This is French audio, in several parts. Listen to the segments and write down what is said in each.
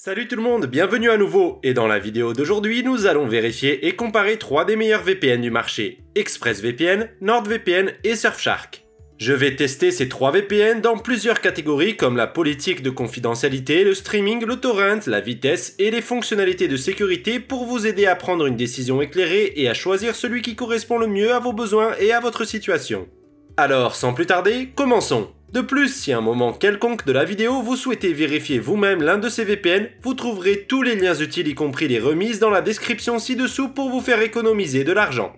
Salut tout le monde, bienvenue à nouveau, et dans la vidéo d'aujourd'hui, nous allons vérifier et comparer 3 des meilleurs VPN du marché, ExpressVPN, NordVPN et Surfshark. Je vais tester ces 3 VPN dans plusieurs catégories comme la politique de confidentialité, le streaming, le torrent, la vitesse et les fonctionnalités de sécurité pour vous aider à prendre une décision éclairée et à choisir celui qui correspond le mieux à vos besoins et à votre situation. Alors, sans plus tarder, commençons! De plus, si à un moment quelconque de la vidéo vous souhaitez vérifier vous-même l'un de ces VPN, vous trouverez tous les liens utiles y compris les remises dans la description ci-dessous pour vous faire économiser de l'argent.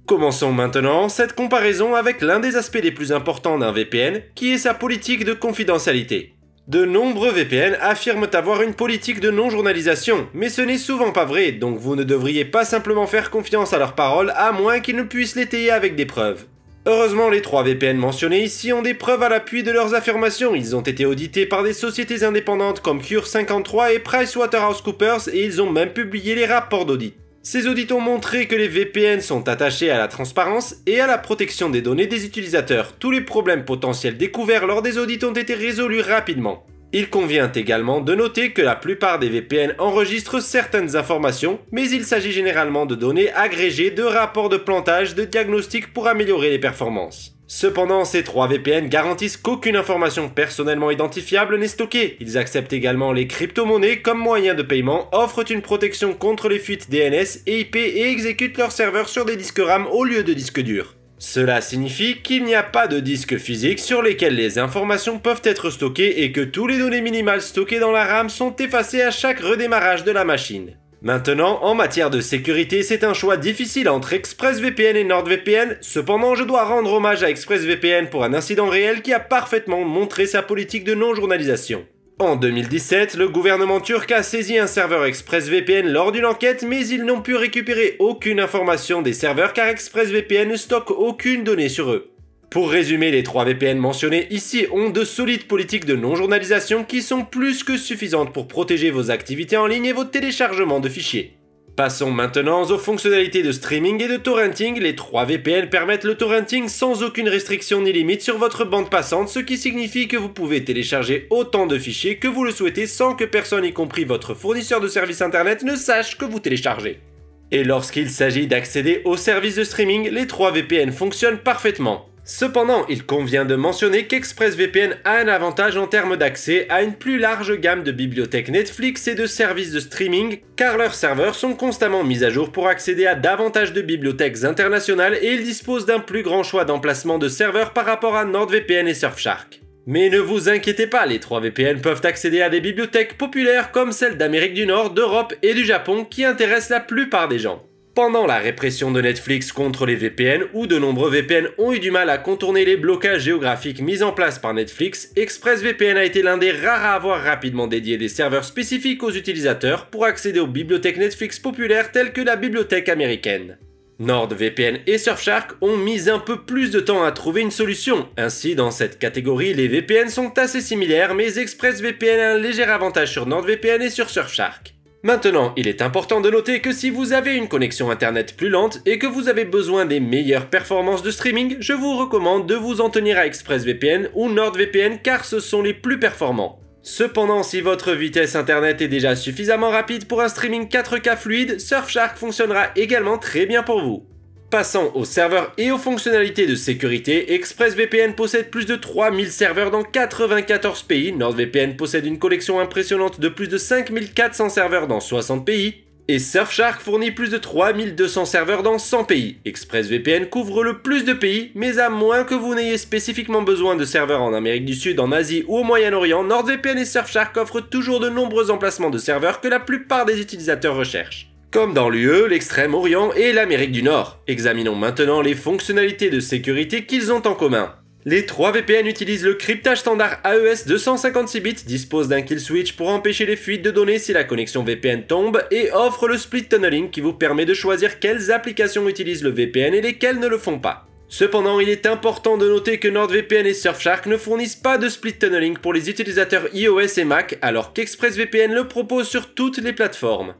Commençons maintenant cette comparaison avec l'un des aspects les plus importants d'un VPN, qui est sa politique de confidentialité. De nombreux VPN affirment avoir une politique de non-journalisation, mais ce n'est souvent pas vrai, donc vous ne devriez pas simplement faire confiance à leurs paroles à moins qu'ils ne puissent l'étayer avec des preuves. Heureusement, les 3 VPN mentionnés ici ont des preuves à l'appui de leurs affirmations. Ils ont été audités par des sociétés indépendantes comme Cure53 et PricewaterhouseCoopers et ils ont même publié les rapports d'audit. Ces audits ont montré que les VPN sont attachés à la transparence et à la protection des données des utilisateurs. Tous les problèmes potentiels découverts lors des audits ont été résolus rapidement. Il convient également de noter que la plupart des VPN enregistrent certaines informations, mais il s'agit généralement de données agrégées de rapports de plantage, de diagnostics pour améliorer les performances. Cependant, ces 3 VPN garantissent qu'aucune information personnellement identifiable n'est stockée. Ils acceptent également les crypto-monnaies comme moyen de paiement, offrent une protection contre les fuites DNS et IP et exécutent leurs serveurs sur des disques RAM au lieu de disques durs. Cela signifie qu'il n'y a pas de disques physiques sur lesquels les informations peuvent être stockées et que toutes les données minimales stockées dans la RAM sont effacées à chaque redémarrage de la machine. Maintenant, en matière de sécurité, c'est un choix difficile entre ExpressVPN et NordVPN, cependant je dois rendre hommage à ExpressVPN pour un incident réel qui a parfaitement montré sa politique de non-journalisation. En 2017, le gouvernement turc a saisi un serveur ExpressVPN lors d'une enquête, mais ils n'ont pu récupérer aucune information des serveurs car ExpressVPN ne stocke aucune donnée sur eux. Pour résumer, les 3 VPN mentionnés ici ont de solides politiques de non-journalisation qui sont plus que suffisantes pour protéger vos activités en ligne et vos téléchargements de fichiers. Passons maintenant aux fonctionnalités de streaming et de torrenting. Les 3 VPN permettent le torrenting sans aucune restriction ni limite sur votre bande passante, ce qui signifie que vous pouvez télécharger autant de fichiers que vous le souhaitez sans que personne, y compris votre fournisseur de services internet, ne sache que vous téléchargez. Et lorsqu'il s'agit d'accéder aux services de streaming, les 3 VPN fonctionnent parfaitement. Cependant, il convient de mentionner qu'ExpressVPN a un avantage en termes d'accès à une plus large gamme de bibliothèques Netflix et de services de streaming, car leurs serveurs sont constamment mis à jour pour accéder à davantage de bibliothèques internationales et ils disposent d'un plus grand choix d'emplacement de serveurs par rapport à NordVPN et Surfshark. Mais ne vous inquiétez pas, les 3 VPN peuvent accéder à des bibliothèques populaires comme celles d'Amérique du Nord, d'Europe et du Japon qui intéressent la plupart des gens. Pendant la répression de Netflix contre les VPN, où de nombreux VPN ont eu du mal à contourner les blocages géographiques mis en place par Netflix, ExpressVPN a été l'un des rares à avoir rapidement dédié des serveurs spécifiques aux utilisateurs pour accéder aux bibliothèques Netflix populaires telles que la bibliothèque américaine. NordVPN et Surfshark ont mis un peu plus de temps à trouver une solution. Ainsi, dans cette catégorie, les VPN sont assez similaires, mais ExpressVPN a un léger avantage sur NordVPN et sur Surfshark. Maintenant, il est important de noter que si vous avez une connexion internet plus lente et que vous avez besoin des meilleures performances de streaming, je vous recommande de vous en tenir à ExpressVPN ou NordVPN car ce sont les plus performants. Cependant, si votre vitesse internet est déjà suffisamment rapide pour un streaming 4K fluide, Surfshark fonctionnera également très bien pour vous. Passons aux serveurs et aux fonctionnalités de sécurité. ExpressVPN possède plus de 3000 serveurs dans 94 pays, NordVPN possède une collection impressionnante de plus de 5400 serveurs dans 60 pays, et Surfshark fournit plus de 3200 serveurs dans 100 pays. ExpressVPN couvre le plus de pays, mais à moins que vous n'ayez spécifiquement besoin de serveurs en Amérique du Sud, en Asie ou au Moyen-Orient, NordVPN et Surfshark offrent toujours de nombreux emplacements de serveurs que la plupart des utilisateurs recherchent, comme dans l'UE, l'Extrême-Orient et l'Amérique du Nord. Examinons maintenant les fonctionnalités de sécurité qu'ils ont en commun. Les 3 VPN utilisent le cryptage standard AES 256 bits, disposent d'un kill switch pour empêcher les fuites de données si la connexion VPN tombe et offrent le split tunneling qui vous permet de choisir quelles applications utilisent le VPN et lesquelles ne le font pas. Cependant, il est important de noter que NordVPN et Surfshark ne fournissent pas de split tunneling pour les utilisateurs iOS et Mac, alors qu'ExpressVPN le propose sur toutes les plateformes.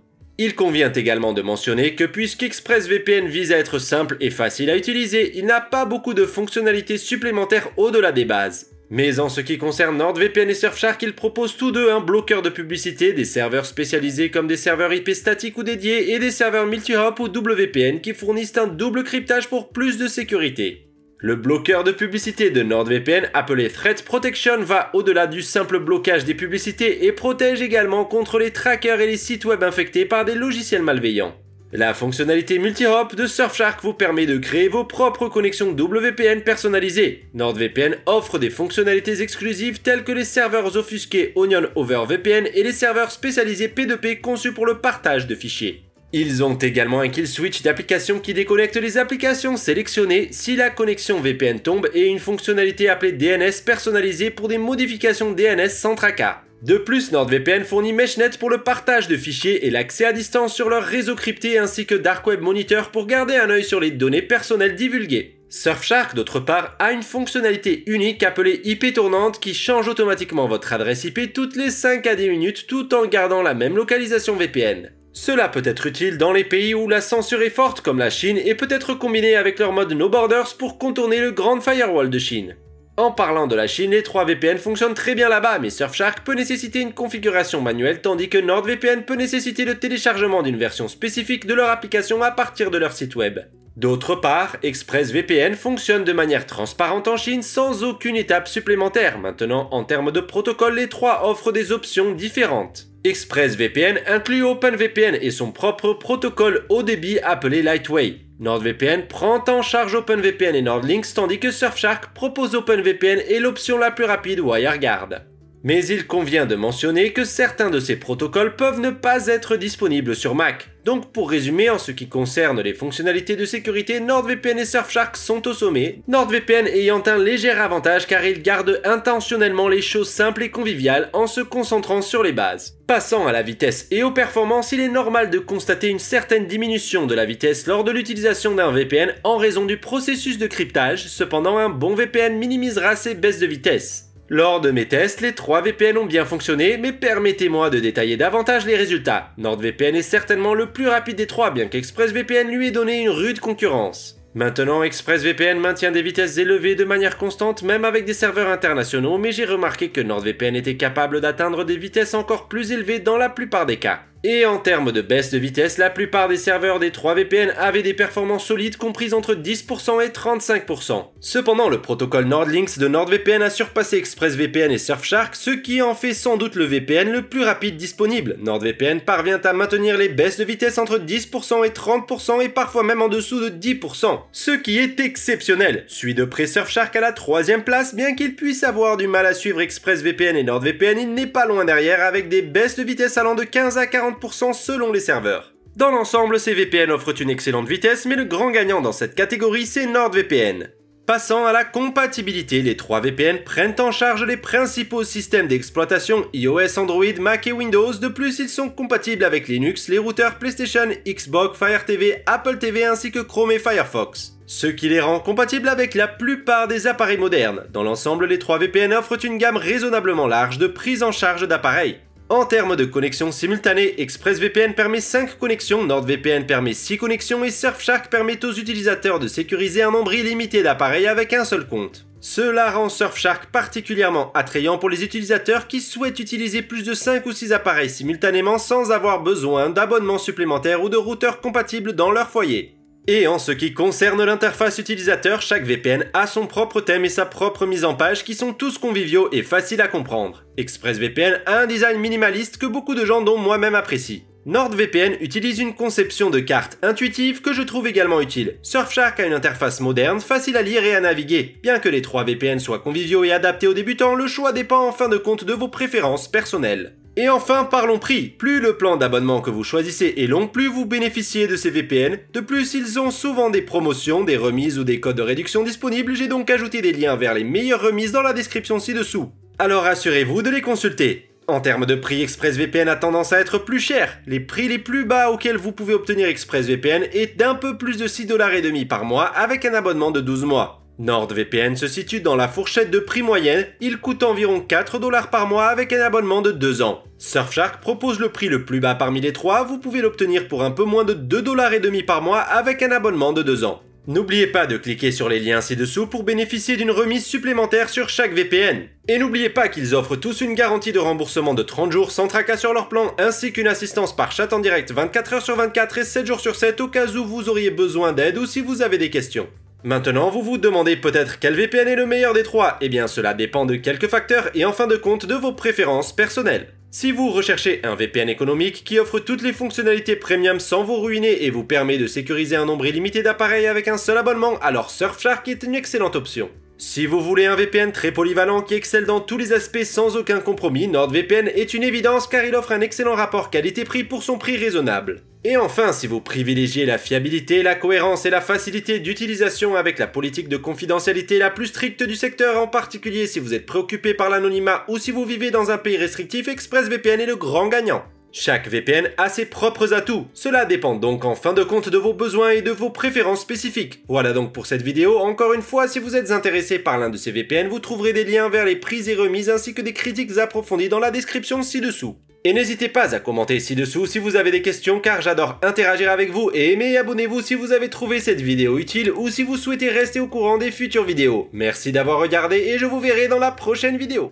Il convient également de mentionner que puisqu'ExpressVPN vise à être simple et facile à utiliser, il n'a pas beaucoup de fonctionnalités supplémentaires au-delà des bases. Mais en ce qui concerne NordVPN et Surfshark, ils proposent tous deux un bloqueur de publicité, des serveurs spécialisés comme des serveurs IP statiques ou dédiés et des serveurs multi-hop ou WPN qui fournissent un double cryptage pour plus de sécurité. Le bloqueur de publicité de NordVPN, appelé Threat Protection, va au-delà du simple blocage des publicités et protège également contre les trackers et les sites web infectés par des logiciels malveillants. La fonctionnalité multi-hop de Surfshark vous permet de créer vos propres connexions WPN personnalisées. NordVPN offre des fonctionnalités exclusives telles que les serveurs offusqués Onion over VPN et les serveurs spécialisés P2P conçus pour le partage de fichiers. Ils ont également un kill switch d'applications qui déconnecte les applications sélectionnées si la connexion VPN tombe et une fonctionnalité appelée DNS personnalisée pour des modifications DNS sans tracas. De plus, NordVPN fournit MeshNet pour le partage de fichiers et l'accès à distance sur leur réseau crypté ainsi que Dark Web Monitor pour garder un œil sur les données personnelles divulguées. Surfshark, d'autre part, a une fonctionnalité unique appelée IP tournante qui change automatiquement votre adresse IP toutes les 5 à 10 minutes tout en gardant la même localisation VPN. Cela peut être utile dans les pays où la censure est forte comme la Chine et peut être combiné avec leur mode No Borders pour contourner le Grand Firewall de Chine. En parlant de la Chine, les 3 VPN fonctionnent très bien là-bas, mais Surfshark peut nécessiter une configuration manuelle tandis que NordVPN peut nécessiter le téléchargement d'une version spécifique de leur application à partir de leur site web. D'autre part, ExpressVPN fonctionne de manière transparente en Chine sans aucune étape supplémentaire. Maintenant, en termes de protocole, les 3 offrent des options différentes. ExpressVPN inclut OpenVPN et son propre protocole haut débit appelé Lightway. NordVPN prend en charge OpenVPN et NordLynx tandis que Surfshark propose OpenVPN et l'option la plus rapide WireGuard. Mais il convient de mentionner que certains de ces protocoles peuvent ne pas être disponibles sur Mac. Donc pour résumer, en ce qui concerne les fonctionnalités de sécurité, NordVPN et Surfshark sont au sommet, NordVPN ayant un léger avantage car il garde intentionnellement les choses simples et conviviales en se concentrant sur les bases. Passant à la vitesse et aux performances, il est normal de constater une certaine diminution de la vitesse lors de l'utilisation d'un VPN en raison du processus de cryptage, cependant un bon VPN minimisera ces baisses de vitesse. Lors de mes tests, les 3 VPN ont bien fonctionné, mais permettez-moi de détailler davantage les résultats. NordVPN est certainement le plus rapide des 3, bien qu'ExpressVPN lui ait donné une rude concurrence. Maintenant, ExpressVPN maintient des vitesses élevées de manière constante, même avec des serveurs internationaux, mais j'ai remarqué que NordVPN était capable d'atteindre des vitesses encore plus élevées dans la plupart des cas. Et en termes de baisse de vitesse, la plupart des serveurs des 3 VPN avaient des performances solides comprises entre 10% et 35%. Cependant, le protocole NordLynx de NordVPN a surpassé ExpressVPN et Surfshark, ce qui en fait sans doute le VPN le plus rapide disponible. NordVPN parvient à maintenir les baisses de vitesse entre 10% et 30% et parfois même en dessous de 10%, ce qui est exceptionnel. Suit de près Surfshark à la 3e place, bien qu'il puisse avoir du mal à suivre ExpressVPN et NordVPN, il n'est pas loin derrière avec des baisses de vitesse allant de 15 à 40% selon les serveurs. Dans l'ensemble, ces VPN offrent une excellente vitesse, mais le grand gagnant dans cette catégorie, c'est NordVPN. Passant à la compatibilité, les 3 VPN prennent en charge les principaux systèmes d'exploitation iOS, Android, Mac et Windows. De plus, ils sont compatibles avec Linux, les routeurs PlayStation, Xbox, Fire TV, Apple TV ainsi que Chrome et Firefox, ce qui les rend compatibles avec la plupart des appareils modernes. Dans l'ensemble, les 3 VPN offrent une gamme raisonnablement large de prise en charge d'appareils. En termes de connexion simultanée, ExpressVPN permet 5 connexions, NordVPN permet 6 connexions et Surfshark permet aux utilisateurs de sécuriser un nombre illimité d'appareils avec un seul compte. Cela rend Surfshark particulièrement attrayant pour les utilisateurs qui souhaitent utiliser plus de 5 ou 6 appareils simultanément sans avoir besoin d'abonnements supplémentaires ou de routeurs compatibles dans leur foyer. Et en ce qui concerne l'interface utilisateur, chaque VPN a son propre thème et sa propre mise en page qui sont tous conviviaux et faciles à comprendre. ExpressVPN a un design minimaliste que beaucoup de gens dont moi-même apprécient. NordVPN utilise une conception de carte intuitive que je trouve également utile. Surfshark a une interface moderne, facile à lire et à naviguer. Bien que les 3 VPN soient conviviaux et adaptés aux débutants, le choix dépend en fin de compte de vos préférences personnelles. Et enfin, parlons prix. Plus le plan d'abonnement que vous choisissez est long, plus vous bénéficiez de ces VPN. De plus, ils ont souvent des promotions, des remises ou des codes de réduction disponibles. J'ai donc ajouté des liens vers les meilleures remises dans la description ci-dessous. Alors assurez-vous de les consulter. En termes de prix, ExpressVPN a tendance à être plus cher. Les prix les plus bas auxquels vous pouvez obtenir ExpressVPN est d'un peu plus de 6,50 $ par mois avec un abonnement de 12 mois. NordVPN se situe dans la fourchette de prix moyenne, il coûte environ 4 $ par mois avec un abonnement de 2 ans. Surfshark propose le prix le plus bas parmi les 3, vous pouvez l'obtenir pour un peu moins de 2,50 $ par mois avec un abonnement de 2 ans. N'oubliez pas de cliquer sur les liens ci-dessous pour bénéficier d'une remise supplémentaire sur chaque VPN. Et n'oubliez pas qu'ils offrent tous une garantie de remboursement de 30 jours sans tracas sur leur plan, ainsi qu'une assistance par chat en direct 24 h sur 24 et 7 jours sur 7 au cas où vous auriez besoin d'aide ou si vous avez des questions. Maintenant, vous vous demandez peut-être quel VPN est le meilleur des trois. Eh bien, cela dépend de quelques facteurs et en fin de compte de vos préférences personnelles. Si vous recherchez un VPN économique qui offre toutes les fonctionnalités premium sans vous ruiner et vous permet de sécuriser un nombre illimité d'appareils avec un seul abonnement, alors Surfshark est une excellente option. Si vous voulez un VPN très polyvalent qui excelle dans tous les aspects sans aucun compromis, NordVPN est une évidence car il offre un excellent rapport qualité-prix pour son prix raisonnable. Et enfin, si vous privilégiez la fiabilité, la cohérence et la facilité d'utilisation avec la politique de confidentialité la plus stricte du secteur, en particulier si vous êtes préoccupé par l'anonymat ou si vous vivez dans un pays restrictif, ExpressVPN est le grand gagnant. Chaque VPN a ses propres atouts, cela dépend donc en fin de compte de vos besoins et de vos préférences spécifiques. Voilà donc pour cette vidéo, encore une fois, si vous êtes intéressé par l'un de ces VPN, vous trouverez des liens vers les prix et remises ainsi que des critiques approfondies dans la description ci-dessous. Et n'hésitez pas à commenter ci-dessous si vous avez des questions car j'adore interagir avec vous et aimez et abonnez-vous si vous avez trouvé cette vidéo utile ou si vous souhaitez rester au courant des futures vidéos. Merci d'avoir regardé et je vous verrai dans la prochaine vidéo.